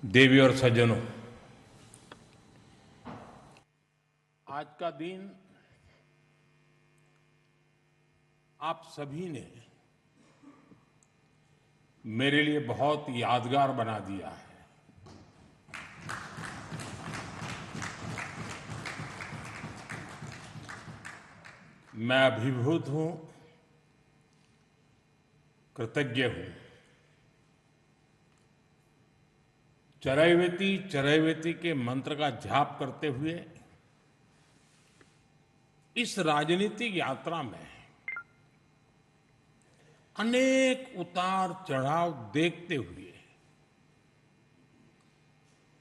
देवी और सज्जनों, आज का दिन आप सभी ने मेरे लिए बहुत यादगार बना दिया है। मैं अभिभूत हूं, कृतज्ञ हूं। चरैवेति चरैवेति के मंत्र का जाप करते हुए इस राजनीतिक यात्रा में अनेक उतार चढ़ाव देखते हुए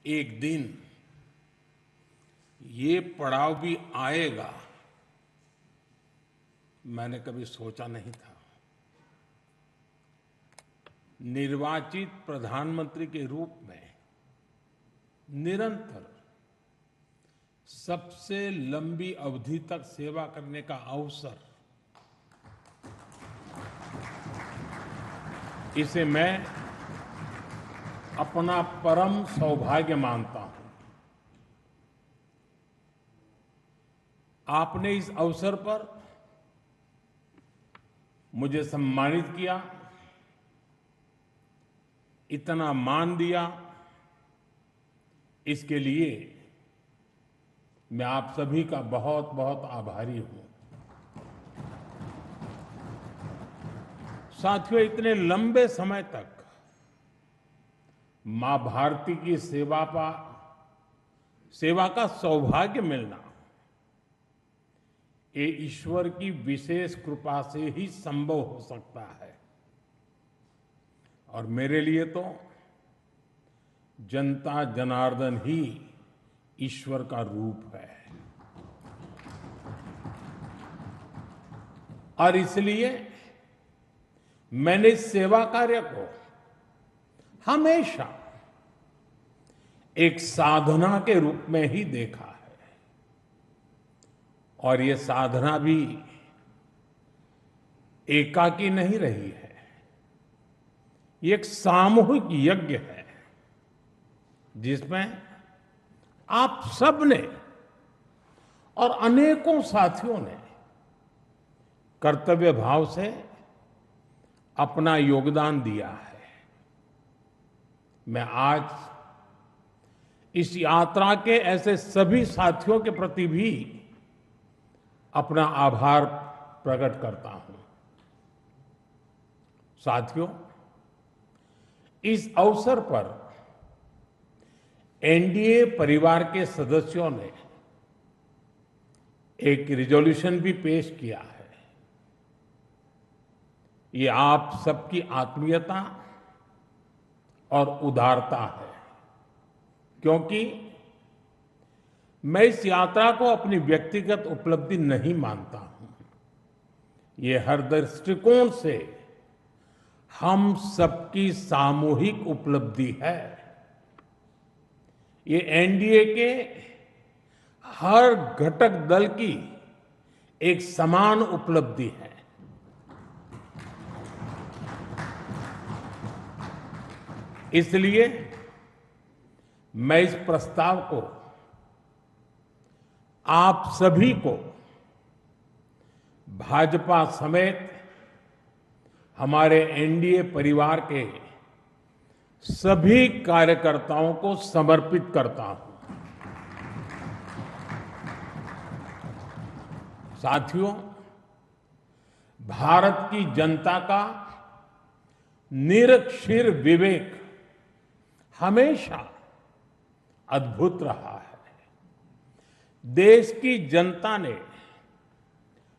एक दिन ये पड़ाव भी आएगा, मैंने कभी सोचा नहीं था। निर्वाचित प्रधानमंत्री के रूप में निरंतर सबसे लंबी अवधि तक सेवा करने का अवसर, इसे मैं अपना परम सौभाग्य मानता हूं। आपने इस अवसर पर मुझे सम्मानित किया, इतना मान दिया, इसके लिए मैं आप सभी का बहुत बहुत आभारी हूं। साथियों, इतने लंबे समय तक मां भारती की सेवा का सौभाग्य मिलना, ये ईश्वर की विशेष कृपा से ही संभव हो सकता है। और मेरे लिए तो जनता जनार्दन ही ईश्वर का रूप है। और इसलिए मैंने इस सेवा कार्य को हमेशा एक साधना के रूप में ही देखा है। और ये साधना भी एकाकी नहीं रही है, ये एक सामूहिक यज्ञ है जिसमें आप सब ने और अनेकों साथियों ने कर्तव्य भाव से अपना योगदान दिया है। मैं आज इस यात्रा के ऐसे सभी साथियों के प्रति भी अपना आभार प्रकट करता हूं। साथियों, इस अवसर पर एनडीए परिवार के सदस्यों ने एक रिजोल्यूशन भी पेश किया है। ये आप सबकी आत्मीयता और उदारता है, क्योंकि मैं इस यात्रा को अपनी व्यक्तिगत उपलब्धि नहीं मानता हूं। ये हर दृष्टिकोण से हम सबकी सामूहिक उपलब्धि है। ये एनडीए के हर घटक दल की एक समान उपलब्धि है। इसलिए मैं इस प्रस्ताव को आप सभी को, भाजपा समेत हमारे एनडीए परिवार के सभी कार्यकर्ताओं को समर्पित करता हूं। साथियों, भारत की जनता का निरक्षीर विवेक हमेशा अद्भुत रहा है। देश की जनता ने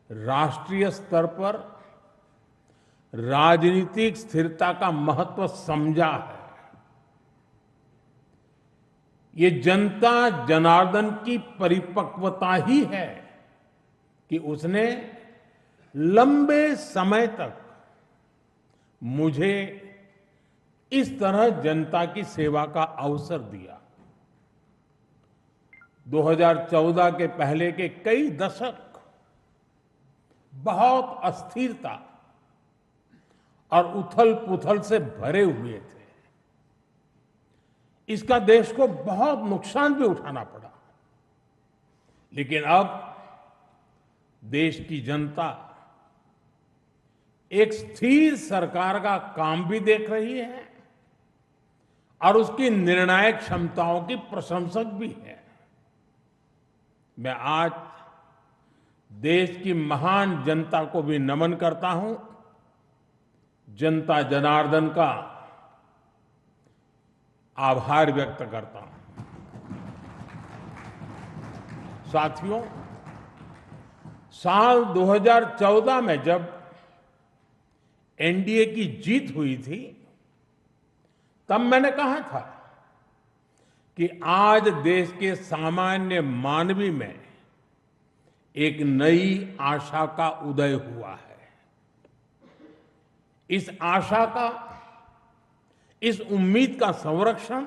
राष्ट्रीय स्तर पर राजनीतिक स्थिरता का महत्व समझा है। ये जनता जनार्दन की परिपक्वता ही है कि उसने लंबे समय तक मुझे इस तरह जनता की सेवा का अवसर दिया। 2014 के पहले के कई दशक बहुत अस्थिरता और उथल पुथल से भरे हुए थे। इसका देश को बहुत नुकसान भी उठाना पड़ा। लेकिन अब देश की जनता एक स्थिर सरकार का काम भी देख रही है और उसकी निर्णायक क्षमताओं की प्रशंसक भी है। मैं आज देश की महान जनता को भी नमन करता हूं, जनता जनार्दन का आभार व्यक्त करता हूं। साथियों, साल 2014 में जब एनडीए की जीत हुई थी, तब मैंने कहा था कि आज देश के सामान्य मानवी में एक नई आशा का उदय हुआ है। इस आशा का, इस उम्मीद का संरक्षण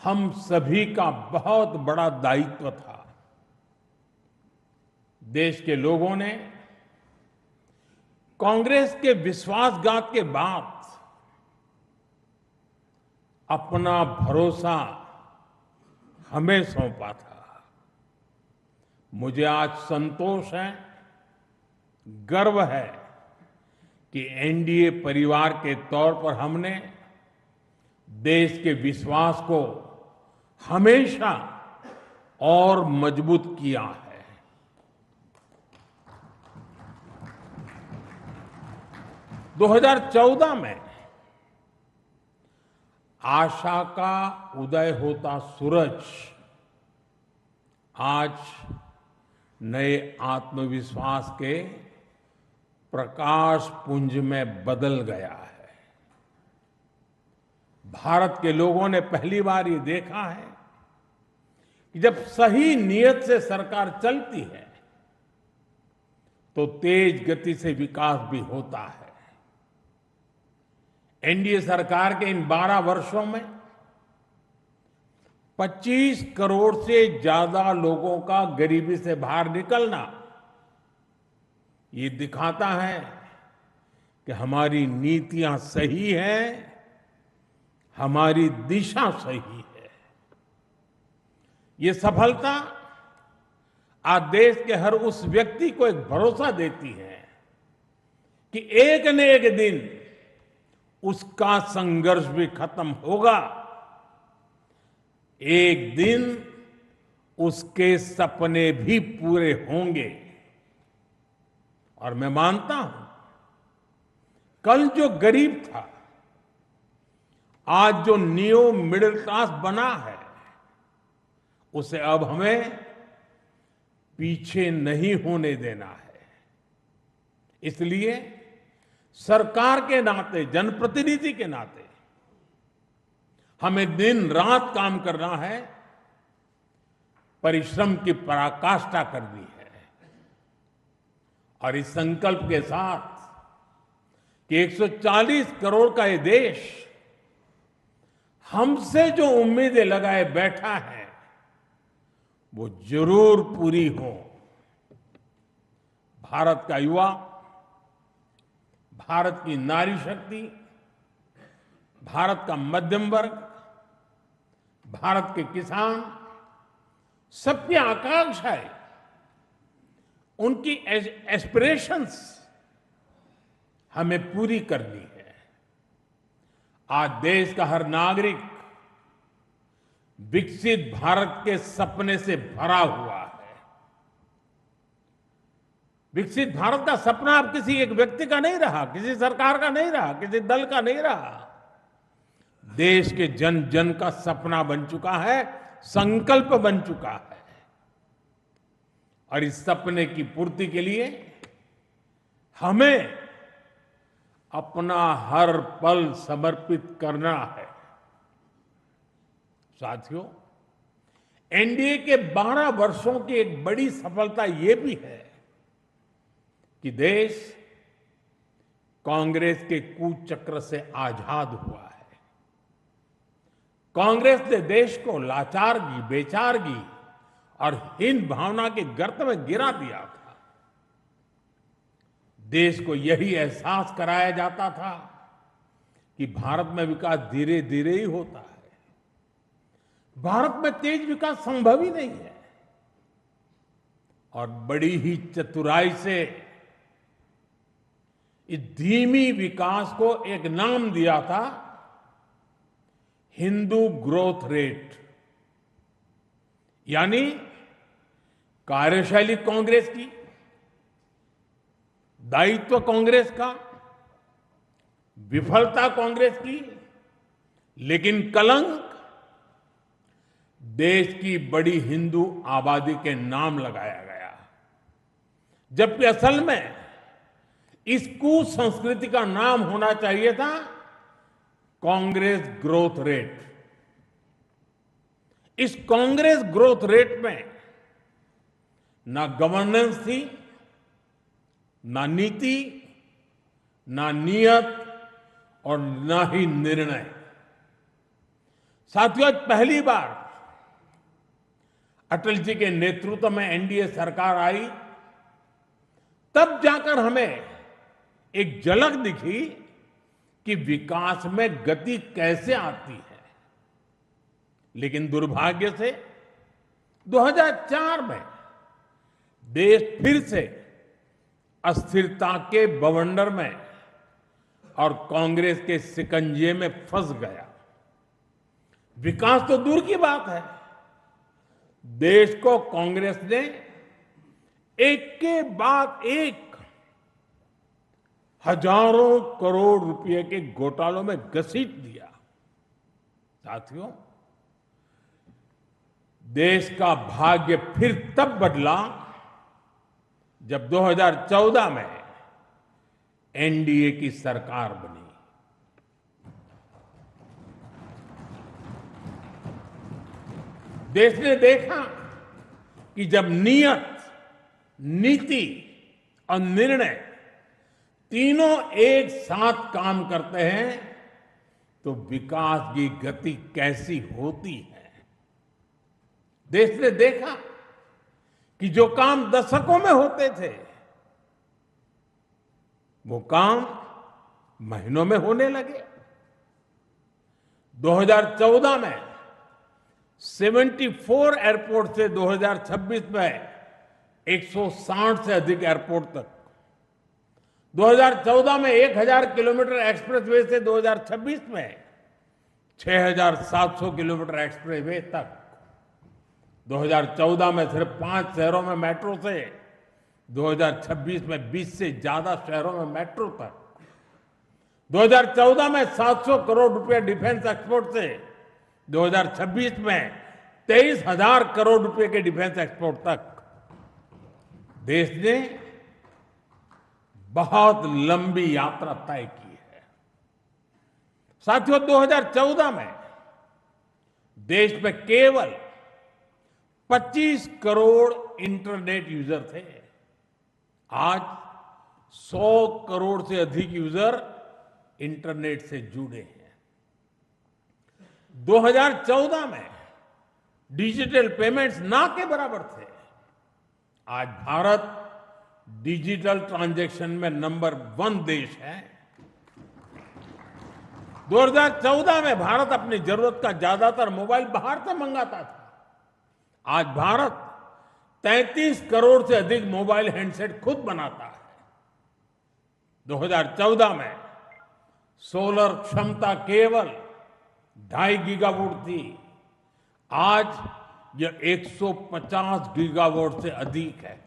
हम सभी का बहुत बड़ा दायित्व था। देश के लोगों ने कांग्रेस के विश्वासघात के बाद अपना भरोसा हमें सौंपा था। मुझे आज संतोष है, गर्व है कि एनडीए परिवार के तौर पर हमने देश के विश्वास को हमेशा और मजबूत किया है। 2014 में आशा का उदय होता सूरज आज नए आत्मविश्वास के प्रकाश पुंज में बदल गया है। भारत के लोगों ने पहली बार ये देखा है कि जब सही नीयत से सरकार चलती है तो तेज गति से विकास भी होता है। एनडीए सरकार के इन 12 वर्षों में 25 करोड़ से ज्यादा लोगों का गरीबी से बाहर निकलना ये दिखाता है कि हमारी नीतियां सही हैं, हमारी दिशा सही है। ये सफलता आज देश के हर उस व्यक्ति को एक भरोसा देती है कि एक न एक दिन उसका संघर्ष भी खत्म होगा, एक दिन उसके सपने भी पूरे होंगे। और मैं मानता हूं, कल जो गरीब था आज जो न्यू मिडिल क्लास बना है, उसे अब हमें पीछे नहीं होने देना है। इसलिए सरकार के नाते, जनप्रतिनिधि के नाते हमें दिन रात काम करना है, परिश्रम की पराकाष्ठा करनी है। और इस संकल्प के साथ कि 140 करोड़ का ये देश हमसे जो उम्मीदें लगाए बैठा है वो जरूर पूरी हो। भारत का युवा, भारत की नारी शक्ति, भारत का मध्यम वर्ग, भारत के किसान, सबकी आकांक्षाएं, उनकी एस्पिरेशंस हमें पूरी करनी है। आज देश का हर नागरिक विकसित भारत के सपने से भरा हुआ है। विकसित भारत का सपना अब किसी एक व्यक्ति का नहीं रहा, किसी सरकार का नहीं रहा, किसी दल का नहीं रहा। देश के जन जन का सपना बन चुका है, संकल्प बन चुका है। और इस सपने की पूर्ति के लिए हमें अपना हर पल समर्पित करना है। साथियों, एनडीए के 12 वर्षों की एक बड़ी सफलता यह भी है कि देश कांग्रेस के कुचक्र से आजाद हुआ है। कांग्रेस ने देश को लाचारगी, बेचारगी और हीन भावना के गर्त में गिरा दिया था। देश को यही एहसास कराया जाता था कि भारत में विकास धीरे धीरे ही होता है, भारत में तेज विकास संभव ही नहीं है। और बड़ी ही चतुराई से इस धीमी विकास को एक नाम दिया था, हिंदू ग्रोथ रेट। यानी कार्यशैली कांग्रेस की, दायित्व कांग्रेस का, विफलता कांग्रेस की, लेकिन कलंक देश की बड़ी हिंदू आबादी के नाम लगाया गया। जबकि असल में इस कुसंस्कृति का नाम होना चाहिए था कांग्रेस ग्रोथ रेट। इस कांग्रेस ग्रोथ रेट में ना गवर्नेंस थी, ना नीति, ना नियत और ना ही निर्णय। साथियों, आज पहली बार अटल जी के नेतृत्व में एनडीए सरकार आई, तब जाकर हमें एक झलक दिखी कि विकास में गति कैसे आती है। लेकिन दुर्भाग्य से 2004 में देश फिर से अस्थिरता के बवंडर में और कांग्रेस के शिकंजे में फंस गया। विकास तो दूर की बात है, देश को कांग्रेस ने एक के बाद एक हजारों करोड़ रुपए के घोटालों में घसीट दिया। साथियों, देश का भाग्य फिर तब बदला जब 2014 में एनडीए की सरकार बनी। देश ने देखा कि जब नियत, नीति और निर्णय तीनों एक साथ काम करते हैं तो विकास की गति कैसी होती है। देश ने देखा कि जो काम दशकों में होते थे वो काम महीनों में होने लगे। 2014 में 74 एयरपोर्ट से 2026 में 160 से अधिक एयरपोर्ट तक, 2014 में 1000 किलोमीटर एक्सप्रेसवे से 2026 में 6700 किलोमीटर एक्सप्रेसवे तक, 2014 में सिर्फ 5 शहरों में मेट्रो से 2026 में 20 से ज्यादा शहरों में मेट्रो तक, 2014 में 700 करोड़ रुपए डिफेंस एक्सपोर्ट से 2026 में 23,000 करोड़ रुपए के डिफेंस एक्सपोर्ट तक। देश ने बहुत लंबी यात्रा तय की है। साथियों, 2014 में देश में केवल 25 करोड़ इंटरनेट यूजर थे। आज 100 करोड़ से अधिक यूजर इंटरनेट से जुड़े हैं। 2014 में डिजिटल पेमेंट्स ना के बराबर थे। आज भारत डिजिटल ट्रांजैक्शन में नंबर 1 देश है। 2014 में भारत अपनी जरूरत का ज्यादातर मोबाइल बाहर से मंगाता था। आज भारत 33 करोड़ से अधिक मोबाइल हैंडसेट खुद बनाता है। 2014 में सोलर क्षमता केवल 2.5 गीगावाट थी। आज यह 150 गीगावाट से अधिक है।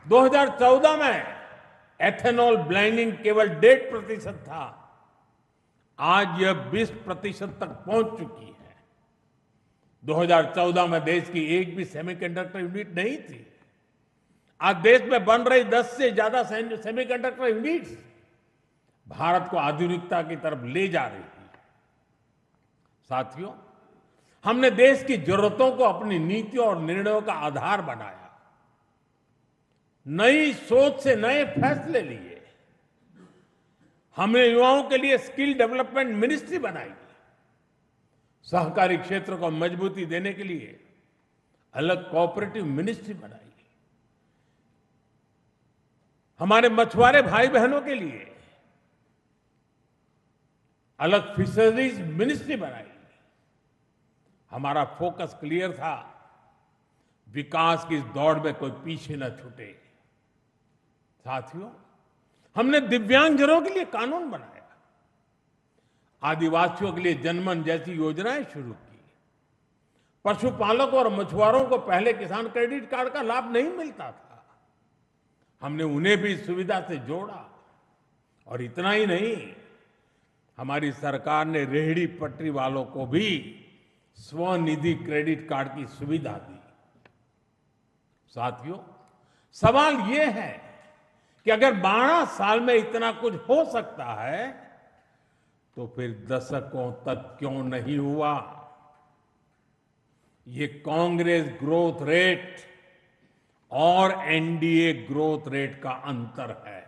2014 में एथेनॉल ब्लेंडिंग केवल 1.5% था। आज यह 20% तक पहुंच चुकी है। 2014 में देश की एक भी सेमीकंडक्टर यूनिट नहीं थी। आज देश में बन रही 10 से ज्यादा सेमीकंडक्टर यूनिट्स भारत को आधुनिकता की तरफ ले जा रही है। साथियों, हमने देश की जरूरतों को अपनी नीतियों और निर्णयों का आधार बनाया। नई सोच से नए फैसले लिए। हमने युवाओं के लिए स्किल डेवलपमेंट मिनिस्ट्री बनाई। सहकारी क्षेत्र को मजबूती देने के लिए अलग कोऑपरेटिव मिनिस्ट्री बनाई। हमारे मछुआरे भाई बहनों के लिए अलग फिशरीज मिनिस्ट्री बनाई। हमारा फोकस क्लियर था, विकास की इस दौड़ में कोई पीछे न छूटे। साथियों, हमने दिव्यांगजनों के लिए कानून बनाया, आदिवासियों के लिए जनमन जैसी योजनाएं शुरू की, पशुपालकों और मछुआरों को पहले किसान क्रेडिट कार्ड का लाभ नहीं मिलता था, हमने उन्हें भी इस सुविधा से जोड़ा। और इतना ही नहीं, हमारी सरकार ने रेहड़ी पटरी वालों को भी स्वनिधि क्रेडिट कार्ड की सुविधा दी। साथियों, सवाल ये है कि अगर 12 साल में इतना कुछ हो सकता है तो फिर दशकों तक क्यों नहीं हुआ? ये कांग्रेस ग्रोथ रेट और एनडीए ग्रोथ रेट का अंतर है।